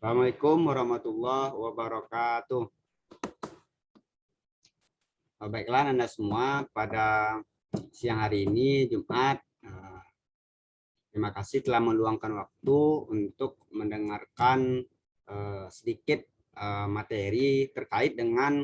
Assalamualaikum warahmatullahi wabarakatuh. Baiklah Anda semua, pada siang hari ini Jumat, terima kasih telah meluangkan waktu untuk mendengarkan sedikit materi terkait dengan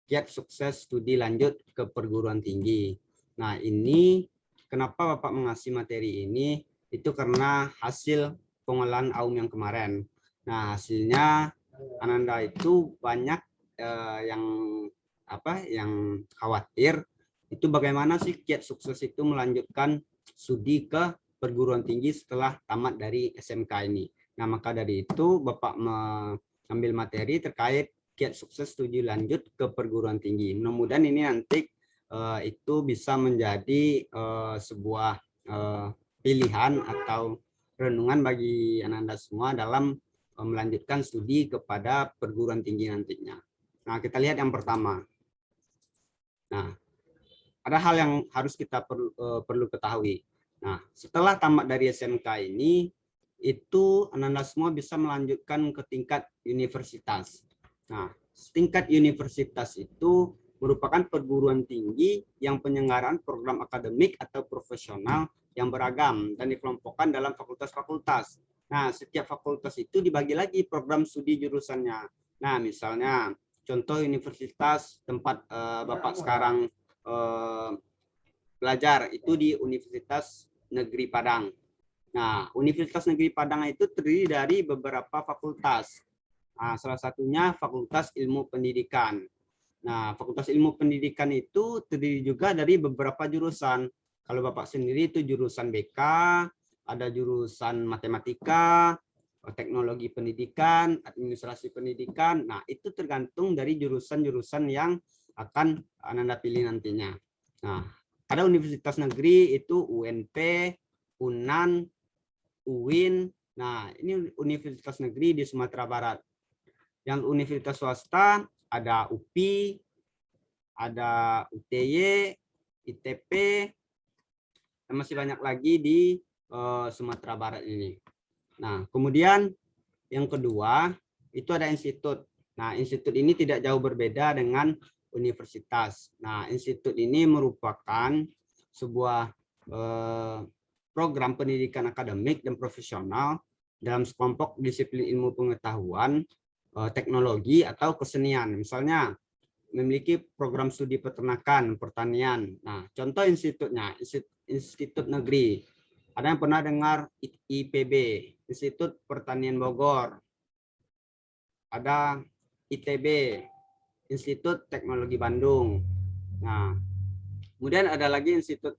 kiat sukses studi lanjut ke perguruan tinggi. Nah, ini kenapa Bapak mengasih materi ini? Itu karena hasil pengolahan AUM yang kemarin. Nah, hasilnya Ananda itu banyak yang khawatir itu bagaimana sih kiat sukses itu melanjutkan studi ke perguruan tinggi setelah tamat dari SMK ini. Nah, maka dari itu Bapak mengambil materi terkait kiat sukses studi lanjut ke perguruan tinggi. Mudah-mudahan ini nanti itu bisa menjadi sebuah pilihan atau renungan bagi Ananda semua dalam melanjutkan studi kepada perguruan tinggi nantinya. Nah, kita lihat yang pertama. Nah, ada hal yang harus kita perlu ketahui. Nah, setelah tamat dari SMK ini, itu Ananda semua bisa melanjutkan ke tingkat universitas. Nah, tingkat universitas itu merupakan perguruan tinggi yang penyelenggaraan program akademik atau profesional yang beragam dan dikelompokkan dalam fakultas-fakultas. Nah, setiap fakultas itu dibagi lagi program studi jurusannya. Nah, misalnya contoh universitas tempat Bapak sekarang belajar itu di Universitas Negeri Padang. Nah, Universitas Negeri Padang itu terdiri dari beberapa fakultas. Nah, salah satunya Fakultas Ilmu Pendidikan. Nah, Fakultas Ilmu Pendidikan itu terdiri juga dari beberapa jurusan. Kalau Bapak sendiri itu jurusan BK, ada jurusan Matematika, Teknologi Pendidikan, Administrasi Pendidikan. Nah, itu tergantung dari jurusan-jurusan yang akan Anda pilih nantinya. Nah, ada universitas negeri itu UNP, UNAN, UIN. Nah, ini universitas negeri di Sumatera Barat. Yang universitas swasta ada UPI, ada UTY, ITP, dan masih banyak lagi di Sumatera Barat ini. Nah, kemudian yang kedua itu ada institut. Nah, institut ini tidak jauh berbeda dengan universitas. Nah, institut ini merupakan sebuah program pendidikan akademik dan profesional dalam sekelompok disiplin ilmu pengetahuan, teknologi, atau kesenian. Misalnya, memiliki program studi peternakan, pertanian. Nah, contoh institutnya, Institut Negeri. Ada yang pernah dengar IPB, Institut Pertanian Bogor. Ada ITB, Institut Teknologi Bandung. Nah, kemudian ada lagi institut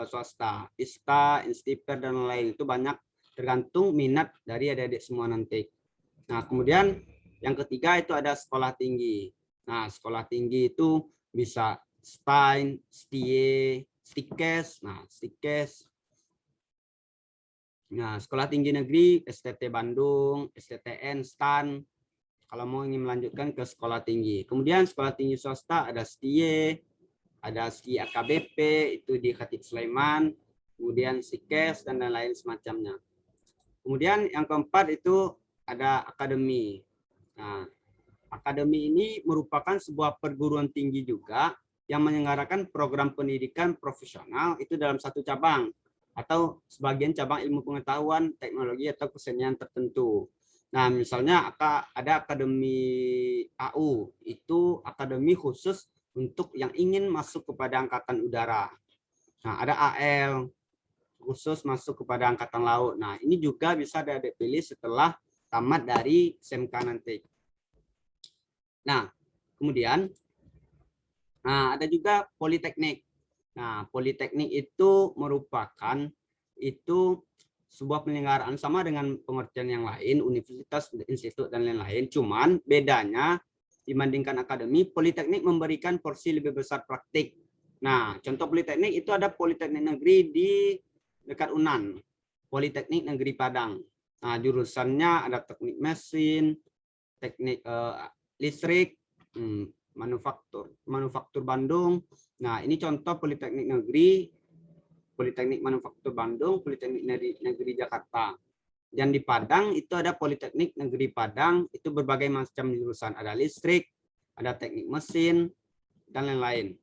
swasta, ISTA, Instiper, dan lain. Itu banyak tergantung minat dari adik-adik semua nanti. Nah, kemudian yang ketiga itu ada sekolah tinggi. Nah, sekolah tinggi itu bisa STAIN, STIE, STIKES. Nah, STIKES. Nah, sekolah tinggi negeri STT Bandung, STTN, STAN. Kalau mau ingin melanjutkan ke sekolah tinggi. Kemudian sekolah tinggi swasta ada STIE, ada STIE AKBP, itu di Khatib Sulaiman, kemudian STIKES, dan lain-lain semacamnya. Kemudian yang keempat itu ada akademi. Nah, akademi ini merupakan sebuah perguruan tinggi juga yang menyelenggarakan program pendidikan profesional itu dalam satu cabang atau sebagian cabang ilmu pengetahuan, teknologi, atau kesenian tertentu. Nah, misalnya ada akademi AU, itu akademi khusus untuk yang ingin masuk kepada angkatan udara. Nah, ada AL, khusus masuk kepada angkatan laut. Nah, ini juga bisa dipilih setelah tamat dari SMK nanti. Nah, kemudian ada juga politeknik. Nah, politeknik itu merupakan sebuah penyelenggaraan sama dengan pengertian yang lain, universitas, institut, dan lain-lain. Cuman bedanya dibandingkan akademi, politeknik memberikan porsi lebih besar praktik. Nah, contoh politeknik itu ada Politeknik Negeri di dekat UNAN, Politeknik Negeri Padang. Nah, jurusannya ada teknik mesin, teknik listrik, manufaktur Bandung. Nah, ini contoh Politeknik Negeri, Politeknik Manufaktur Bandung, Politeknik Negeri Jakarta. Dan di Padang itu ada Politeknik Negeri Padang, itu berbagai macam jurusan. Ada listrik, ada teknik mesin, dan lain-lain.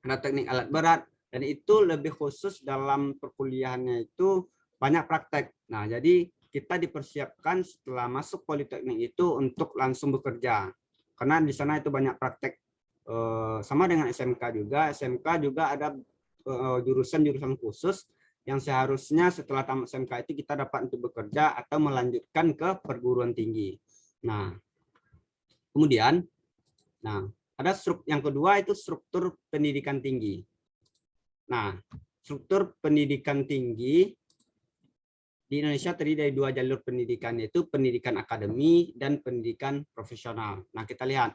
Ada teknik alat berat, dan itu lebih khusus dalam perkuliahannya itu banyak praktek. Nah, jadi kita dipersiapkan setelah masuk Politeknik itu untuk langsung bekerja. Karena di sana itu banyak praktek. Sama dengan SMK juga. SMK juga ada jurusan-jurusan khusus yang seharusnya setelah tamat SMK itu kita dapat untuk bekerja atau melanjutkan ke perguruan tinggi. Nah, kemudian, ada yang kedua itu struktur pendidikan tinggi. Nah, struktur pendidikan tinggi di Indonesia terdiri dari 2 jalur pendidikan, yaitu pendidikan akademi dan pendidikan profesional. Nah, kita lihat.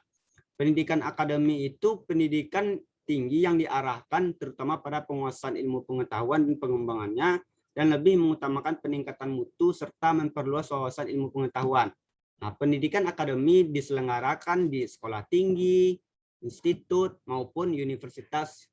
Pendidikan akademi itu pendidikan tinggi yang diarahkan terutama pada penguasaan ilmu pengetahuan dan pengembangannya, dan lebih mengutamakan peningkatan mutu serta memperluas wawasan ilmu pengetahuan. Nah, pendidikan akademi diselenggarakan di sekolah tinggi, institut, maupun universitas,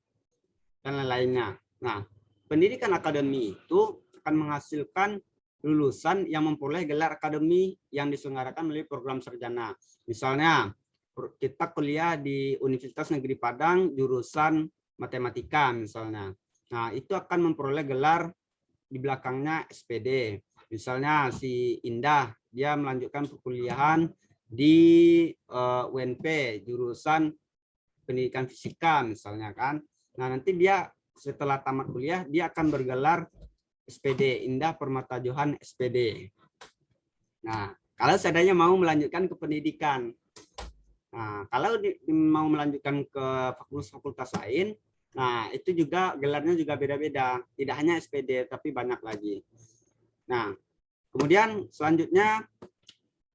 dan lain-lainnya. Nah, pendidikan akademi itu akan menghasilkan lulusan yang memperoleh gelar akademi yang diselenggarakan melalui program sarjana. Misalnya, kita kuliah di Universitas Negeri Padang jurusan matematika misalnya. Nah, itu akan memperoleh gelar di belakangnya SPD. Misalnya si Indah, dia melanjutkan perkuliahan di UNP jurusan pendidikan fisika misalnya kan. Nah, nanti dia setelah tamat kuliah dia akan bergelar SPD, Indah Permata Johan SPD. Nah, kalau seandainya mau melanjutkan ke pendidikan. Nah, kalau mau melanjutkan ke fakultas-fakultas lain, nah itu juga gelarnya juga beda-beda. Tidak hanya SPD, tapi banyak lagi. Nah, kemudian selanjutnya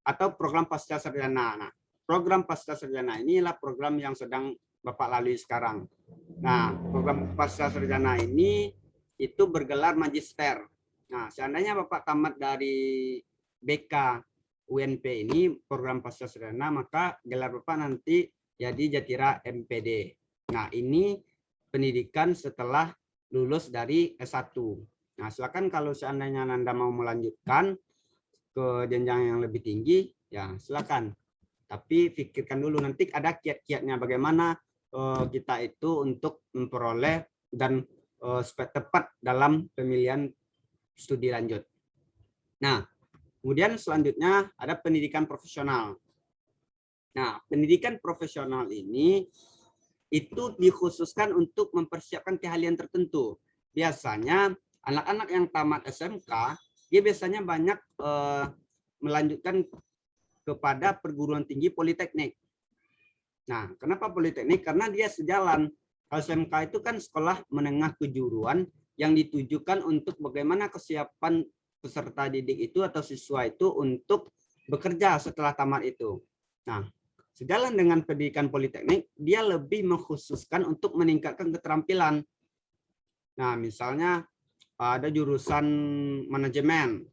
atau program pasca sarjana. Nah, program pasca sarjana inilah program yang sedang Bapak lalui sekarang. Nah, program pasca sarjana ini itu bergelar magister. Nah, seandainya Bapak tamat dari BK UNP ini program pasca sarjana, maka gelar Bapak nanti jadi Jatira MPD. Nah, ini pendidikan setelah lulus dari S1. Nah, silakan kalau seandainya Anda mau melanjutkan ke jenjang yang lebih tinggi, ya silakan. Tapi pikirkan dulu nanti ada kiat-kiatnya bagaimana kita itu untuk memperoleh dan tepat dalam pemilihan studi lanjut. Nah, kemudian selanjutnya ada pendidikan profesional. Nah, pendidikan profesional ini itu dikhususkan untuk mempersiapkan keahlian tertentu. Biasanya anak-anak yang tamat SMK, dia biasanya banyak melanjutkan kepada perguruan tinggi politeknik. Nah, kenapa politeknik? Karena dia sejalan. Kalau SMK itu kan sekolah menengah kejuruan yang ditujukan untuk bagaimana kesiapan peserta didik itu atau siswa itu untuk bekerja setelah tamat itu. Nah, sejalan dengan pendidikan politeknik, dia lebih mengkhususkan untuk meningkatkan keterampilan. Nah, misalnya ada jurusan manajemen.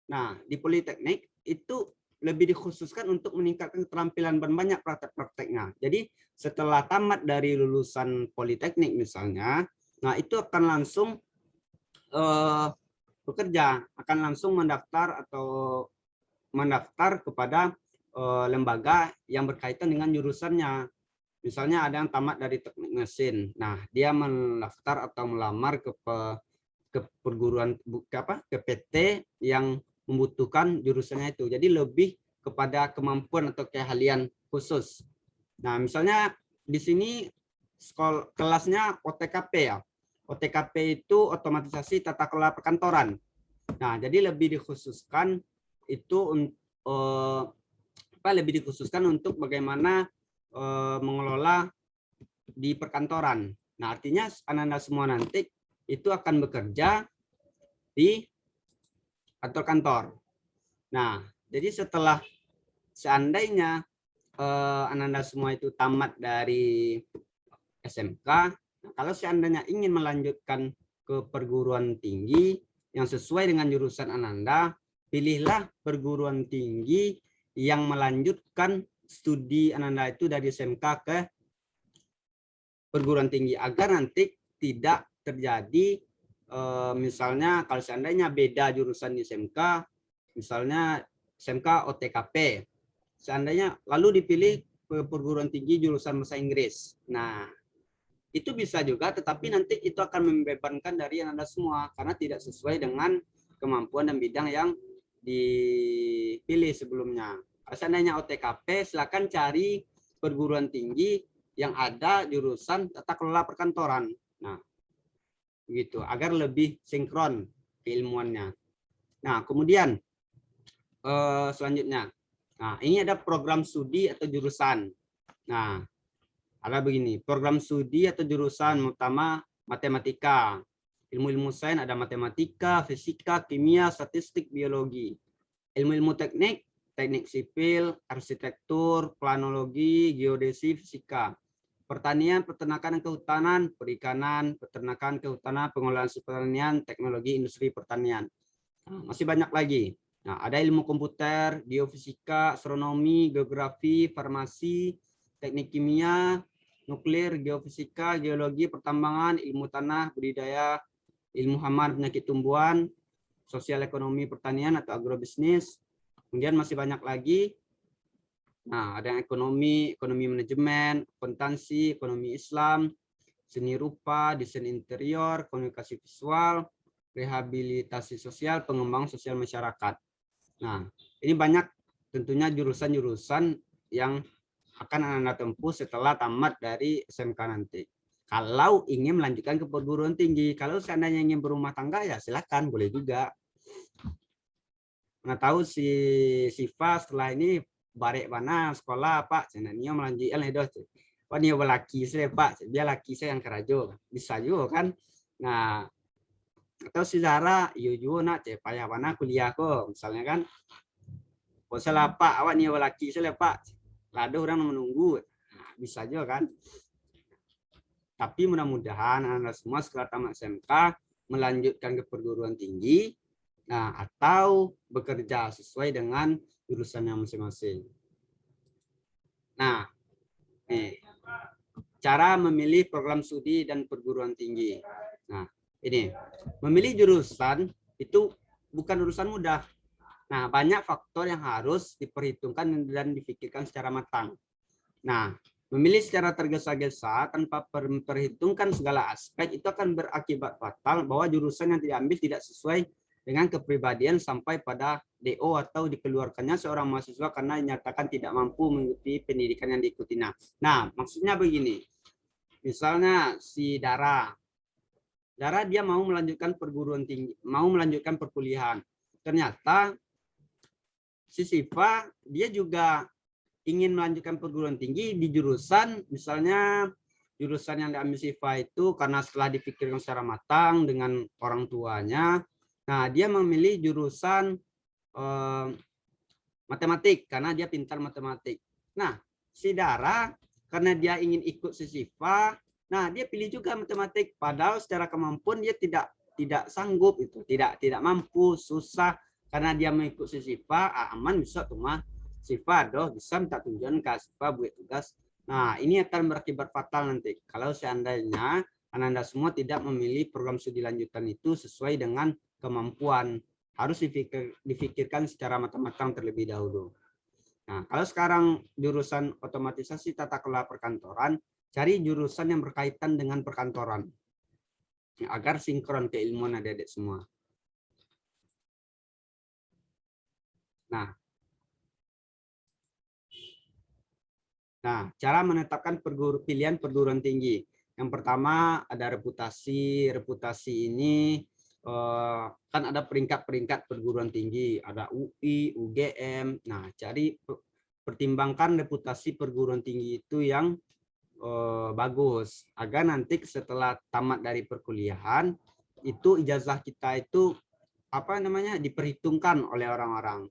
Nah, di politeknik itu lebih dikhususkan untuk meningkatkan keterampilan dan banyak praktek-prakteknya. Jadi setelah tamat dari lulusan politeknik misalnya, nah itu akan langsung bekerja, akan langsung mendaftar kepada lembaga yang berkaitan dengan jurusannya. Misalnya ada yang tamat dari teknik mesin, nah dia mendaftar atau melamar ke perguruan ke PT yang membutuhkan jurusannya itu. Jadi lebih kepada kemampuan atau keahlian khusus. Nah, misalnya di sini kelasnya OTKP ya. OTKP itu otomatisasi tata kelola perkantoran. Nah, jadi lebih dikhususkan itu lebih dikhususkan untuk bagaimana mengelola di perkantoran. Nah, artinya anak-anak semua nanti itu akan bekerja di kantor-kantor. Nah, jadi setelah seandainya anak-anak semua itu tamat dari SMK, nah, kalau seandainya ingin melanjutkan ke perguruan tinggi yang sesuai dengan jurusan Ananda, pilihlah perguruan tinggi yang melanjutkan studi Ananda itu dari SMK ke perguruan tinggi agar nanti tidak terjadi misalnya kalau seandainya beda jurusan di SMK, misalnya SMK OTKP. Seandainya lalu dipilih perguruan tinggi jurusan bahasa Inggris. Nah, itu bisa juga, tetapi nanti itu akan membebankan dari Anda semua karena tidak sesuai dengan kemampuan dan bidang yang dipilih sebelumnya. Seandainya OTKP, silakan cari perguruan tinggi yang ada jurusan tata kelola perkantoran. Nah, begitu agar lebih sinkron keilmuannya. Nah, kemudian selanjutnya, nah ini ada program studi atau jurusan. Nah, ada begini, program studi atau jurusan utama matematika, ilmu-ilmu sains ada matematika, fisika, kimia, statistik, biologi. Ilmu-ilmu teknik, teknik sipil, arsitektur, planologi, geodesi, fisika. Pertanian, peternakan dan kehutanan, perikanan, peternakan, kehutanan, pengolahan pertanian, teknologi industri pertanian. Nah, masih banyak lagi. Nah, ada ilmu komputer, geofisika, astronomi, geografi, farmasi, teknik kimia, nuklir, geofisika, geologi, pertambangan, ilmu tanah, budidaya, ilmu hama penyakit tumbuhan, sosial ekonomi pertanian atau agrobisnis. Kemudian masih banyak lagi. Nah, ada ekonomi, ekonomi manajemen, akuntansi, ekonomi Islam, seni rupa, desain interior, komunikasi visual, rehabilitasi sosial, pengembangan sosial masyarakat. Nah, ini banyak tentunya jurusan-jurusan yang akan Anda tempuh setelah tamat dari SMK nanti. Kalau ingin melanjutkan ke perguruan tinggi, kalau seandainya ingin berumah tangga ya silakan, boleh juga. Nah, tahu si Siva setelah ini barek mana sekolah Pak, senangnya melanjutkan itu. Wah, dia laki saya Pak, dia laki saya yang kerajo, bisa juga kan. Nah, atau si Zara, iyo juga nak payah mana kuliah kok, misalnya kan. Salah Pak, awak nih laki saya Pak, ada orang menunggu, nah, bisa juga kan. Tapi mudah-mudahan Anda semua setelah tamat SMK melanjutkan ke perguruan tinggi, nah atau bekerja sesuai dengan jurusannya masing-masing. Nah, cara memilih program studi dan perguruan tinggi. Nah, ini memilih jurusan itu bukan urusan mudah. Nah, banyak faktor yang harus diperhitungkan dan dipikirkan secara matang. Nah, memilih secara tergesa-gesa tanpa memperhitungkan segala aspek itu akan berakibat fatal bahwa jurusan yang diambil tidak sesuai dengan kepribadian sampai pada DO atau dikeluarkannya seorang mahasiswa karena dinyatakan tidak mampu mengikuti pendidikan yang diikuti. Nah, maksudnya begini. Misalnya si Dara dia mau melanjutkan perguruan tinggi, mau melanjutkan perkuliahan. Ternyata si Siva dia juga ingin melanjutkan perguruan tinggi di jurusan, misalnya jurusan yang diambil Siva itu karena setelah dipikirkan secara matang dengan orang tuanya, nah dia memilih jurusan matematik karena dia pintar matematik. Nah, si Dara karena dia ingin ikut si Siva, nah dia pilih juga matematik padahal secara kemampuan dia tidak sanggup itu, tidak mampu, susah karena dia mengikut si Siva, aman bisa cuma Siva doh bisa minta tunjukan ke Siva buat tugas. Nah, ini akan berakibat fatal nanti kalau seandainya Anda semua tidak memilih program studi lanjutan itu sesuai dengan kemampuan. Harus difikirkan secara matang-matang terlebih dahulu. Nah, kalau sekarang jurusan otomatisasi tata kelola perkantoran, cari jurusan yang berkaitan dengan perkantoran agar sinkron keilmuan adik-adik semua. Nah, cara menetapkan pilihan perguruan tinggi. Yang pertama ada reputasi. Reputasi ini kan ada peringkat-peringkat perguruan tinggi, ada UI, UGM. Nah, cari pertimbangkan reputasi perguruan tinggi itu yang bagus agar nanti setelah tamat dari perkuliahan itu ijazah kita itu diperhitungkan oleh orang-orang.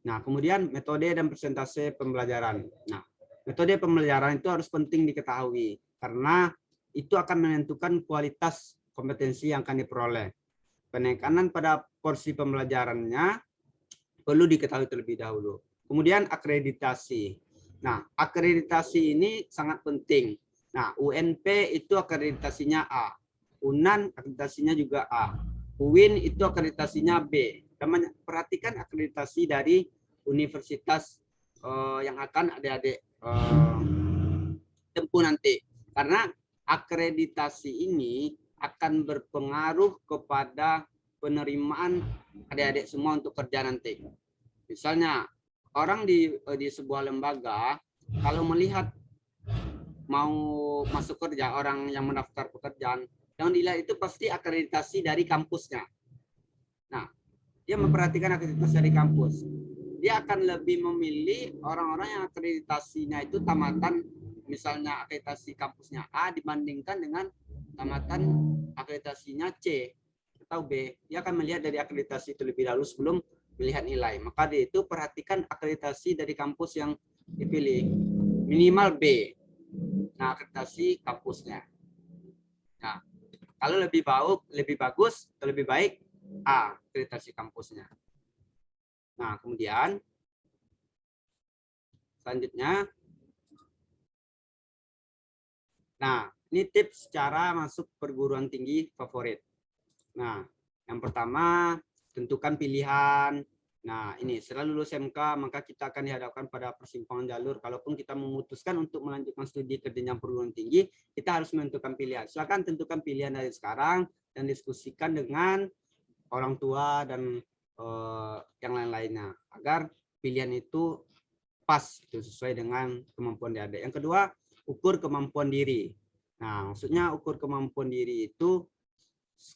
Nah, kemudian metode dan persentase pembelajaran. Nah, metode pembelajaran itu harus penting diketahui karena itu akan menentukan kualitas kompetensi yang akan diperoleh. Penekanan pada porsi pembelajarannya perlu diketahui terlebih dahulu. Kemudian akreditasi. Nah, akreditasi ini sangat penting. Nah, UNP itu akreditasinya A. UNAN akreditasinya juga A. UIN itu akreditasinya B. Perhatikan akreditasi dari universitas yang akan adik-adik tempuh nanti. Karena akreditasi ini akan berpengaruh kepada penerimaan adik-adik semua untuk kerja nanti. Misalnya orang di sebuah lembaga kalau melihat mau masuk kerja, orang yang mendaftar pekerjaan, yang dilihat itu pasti akreditasi dari kampusnya. Nah, dia memperhatikan akreditasi dari kampus. Dia akan lebih memilih orang-orang yang akreditasinya itu tamatan, misalnya akreditasi kampusnya A dibandingkan dengan tamatan akreditasinya C atau B. Dia akan melihat dari akreditasi itu lebih dahulu sebelum melihat nilai. Maka dia itu perhatikan akreditasi dari kampus yang dipilih. Minimal B. Nah, akreditasi kampusnya. Nah, kalau lebih bagus, atau lebih baik A, akreditasi kampusnya. Nah, kemudian selanjutnya, nah, ini tips cara masuk perguruan tinggi favorit. Nah, yang pertama, tentukan pilihan. Nah, ini setelah lulus MK, maka kita akan dihadapkan pada persimpangan jalur. Kalaupun kita memutuskan untuk melanjutkan studi ke jenjang perguruan tinggi, kita harus menentukan pilihan. Silakan tentukan pilihan dari sekarang dan diskusikan dengan orang tua dan yang lain-lainnya agar pilihan itu pas itu sesuai dengan kemampuan adik. Yang kedua, ukur kemampuan diri. Nah, maksudnya ukur kemampuan diri itu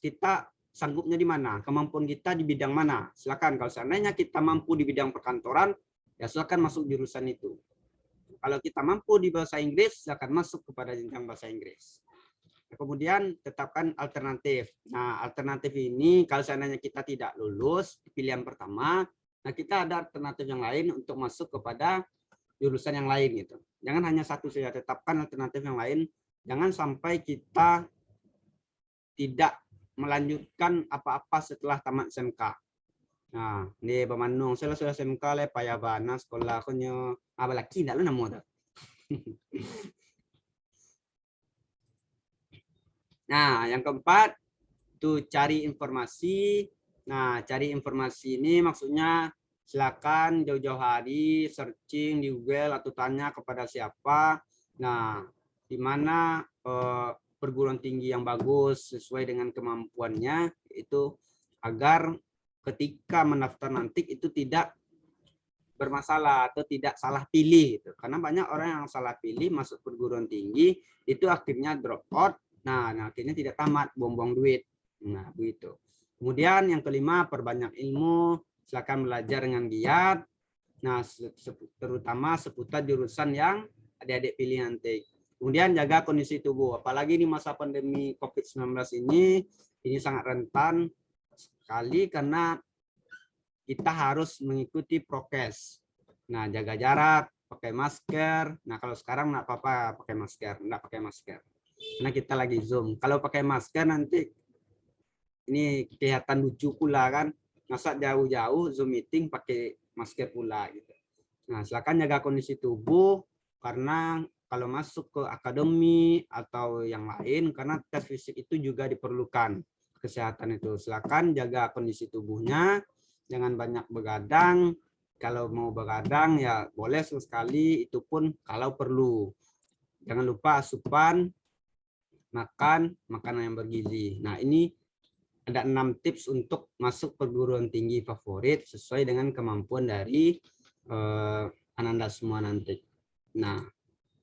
kita sanggupnya di mana, kemampuan kita di bidang mana. Silakan kalau seandainya kita mampu di bidang perkantoran, ya silakan masuk jurusan itu. Kalau kita mampu di bahasa Inggris, silakan masuk kepada jenjang bahasa Inggris. Kemudian tetapkan alternatif. Nah, alternatif ini kalau seandainya kita tidak lulus di pilihan pertama, nah kita ada alternatif yang lain untuk masuk kepada jurusan yang lain gitu. Jangan hanya satu saja, tetapkan alternatif yang lain. Jangan sampai kita tidak melanjutkan apa-apa setelah tamat SMK. Nah, ini Bandung, saya sudah SMK le payabana sekolah konyo abalaki ndak lu namo tuh. Nah, yang keempat, tuh cari informasi. Nah, cari informasi ini maksudnya silakan jauh-jauh hari searching di Google atau tanya kepada siapa. Nah, di mana perguruan tinggi yang bagus sesuai dengan kemampuannya itu agar ketika mendaftar nanti itu tidak bermasalah atau tidak salah pilih gitu. Karena banyak orang yang salah pilih masuk perguruan tinggi itu akhirnya drop out. Nah, akhirnya tidak tamat, buang-buang duit. Nah, begitu. Kemudian yang kelima, perbanyak ilmu. Silakan belajar dengan giat. Nah, terutama seputar jurusan yang adik-adik pilih nanti. Kemudian jaga kondisi tubuh. Apalagi di masa pandemi COVID-19 ini sangat rentan sekali karena kita harus mengikuti prokes. Nah, jaga jarak, pakai masker. Nah, kalau sekarang nggak apa-apa pakai masker, nggak pakai masker. Karena kita lagi Zoom. Kalau pakai masker nanti ini kelihatan lucu pula kan. Masa jauh-jauh Zoom meeting pakai masker pula gitu. Nah, silakan jaga kondisi tubuh karena kalau masuk ke akademi atau yang lain karena tes fisik itu juga diperlukan kesehatan itu. Silakan jaga kondisi tubuhnya, jangan banyak begadang. Kalau mau begadang ya boleh sekali, itu pun kalau perlu. Jangan lupa asupan, makan makanan yang bergizi. Nah, ini ada 6 tips untuk masuk perguruan tinggi favorit sesuai dengan kemampuan dari Ananda semua nanti. Nah,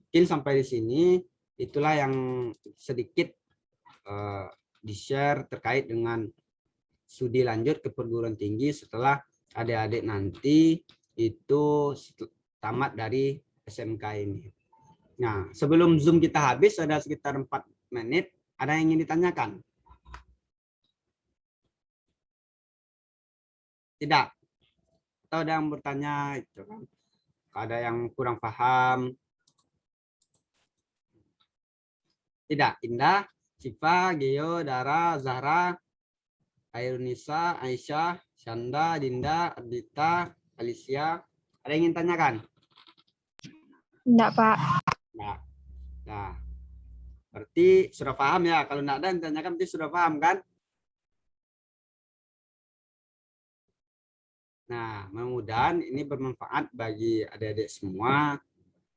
mungkin sampai di sini itulah yang sedikit di-share terkait dengan studi lanjut ke perguruan tinggi setelah adik-adik nanti itu tamat dari SMK ini. Nah, sebelum Zoom kita habis ada sekitar 4 menit, ada yang ingin ditanyakan? Tidak? Atau ada yang bertanya itu kan? Ada yang kurang paham? Tidak? Indah, Siva, Geo, Dara, Zahra, Airunisa, Aisyah, Shanda, Dinda, Ardita, Alicia. Ada yang ingin tanyakan? Enggak, Pak. Nah, nah, berarti sudah paham ya. Kalau tidak ada yang tanyakan berarti sudah paham kan? Nah, mudah-mudahan ini bermanfaat bagi adik-adik semua.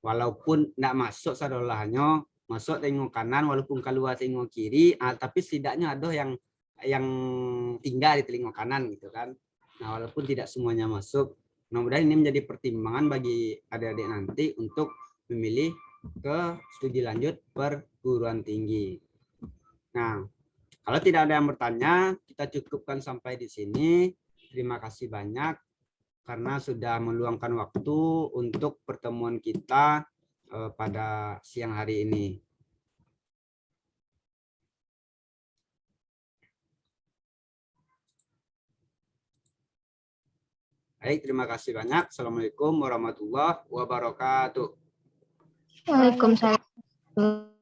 Walaupun tidak masuk sadolahannya, masuk tengok kanan, walaupun keluar tengok kiri, tapi setidaknya ada yang tinggal di telinga kanan gitu kan. Nah, walaupun tidak semuanya masuk, mudah-mudahan ini menjadi pertimbangan bagi adik-adik nanti untuk memilih ke studi lanjut perguruan tinggi. Nah, kalau tidak ada yang bertanya, kita cukupkan sampai di sini. Terima kasih banyak karena sudah meluangkan waktu untuk pertemuan kita pada siang hari ini. Baik, terima kasih banyak. Assalamualaikum warahmatullahi wabarakatuh. Waalaikumsalam.